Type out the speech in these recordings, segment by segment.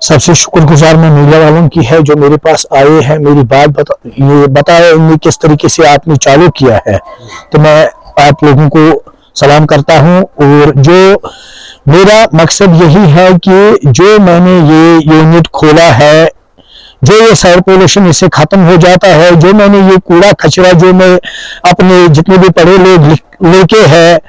सबसे शुक्रगुजार मैं मीडिया वालों की है जो मेरे पास आए हैं, मेरी बात ये बताया इनने किस तरीके से आपने चालू किया है। तो मैं आप लोगों को सलाम करता हूं और जो मेरा मकसद यही है कि जो मैंने ये यूनिट खोला है, जो ये साइड पोल्यूशन इससे खत्म हो जाता है, जो मैंने ये कूड़ा कचरा जो मैं अपने जितने भी पढ़े लोग लड़के हैं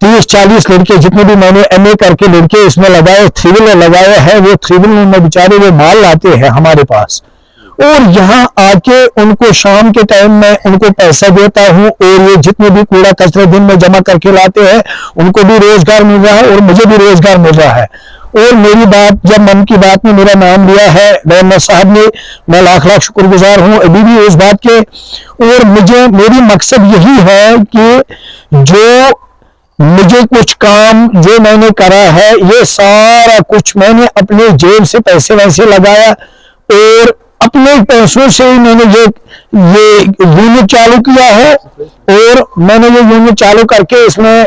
30-40 लड़के जितने भी मैंने MA करके लड़के इसमें लगाए, 3 व्हीलर लगाए हैं, वो 3 व्हीलर में बेचारे वो माल लाते हैं हमारे पास और यहाँ आके उनको शाम के टाइम में उनको पैसा देता हूँ और ये जितने भी कूड़ा कचरा दिन में जमा करके लाते हैं उनको भी रोजगार मिल रहा है और मुझे भी रोजगार मिल रहा है। और मेरी बात जब मन की बात में मेरा नाम लिया है गवर्नर साहब ने, मैं लाख लाख शुक्रगुजार हूँ अभी भी उस बात के। और मेरी मकसद यही है कि जो मुझे कुछ काम जो मैंने करा है ये सारा कुछ मैंने अपने जेब से पैसे वैसे लगाया और अपने पैसों से ही मैंने ये यूनिट चालू किया है और मैंने ये यूनिट चालू करके इसमें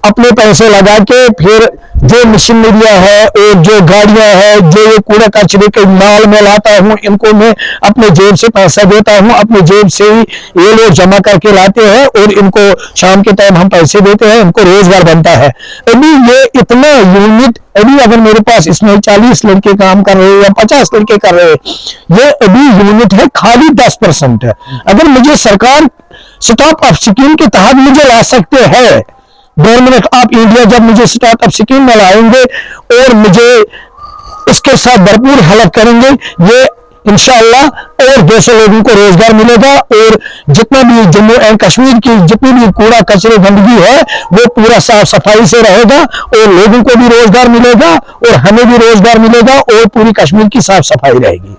अपने पैसे लगा के फिर जो मशीनरियां है और जो गाड़ियां है जो ये कूड़ा कचरे के माल में लाता हूँ इनको मैं अपने जेब से पैसा देता हूँ, अपने जेब से ही ये लोग जमा करके लाते हैं और इनको शाम के टाइम हम पैसे देते हैं, इनको रोजगार बनता है। अभी ये इतना यूनिट अभी अगर मेरे पास इसमें 40 लड़के काम कर रहे हैं या 50 लड़के कर रहे हैं, ये अभी यूनिट है खाली 10% है। अगर मुझे सरकार स्टार्टअप स्कीम के तहत मुझे ला सकते हैं, गवर्नमेंट ऑफ इंडिया जब मुझे स्टार्टअप स्कीम में लाएंगे और मुझे इसके साथ भरपूर हेल्प करेंगे, ये इंशाअल्लाह और 200 लोगों को रोजगार मिलेगा और जितना भी जम्मू एंड कश्मीर की जितनी भी कूड़ा कचरे गंदगी है वो पूरा साफ सफाई से रहेगा और लोगों को भी रोजगार मिलेगा और हमें भी रोजगार मिलेगा और पूरी कश्मीर की साफ सफाई रहेगी।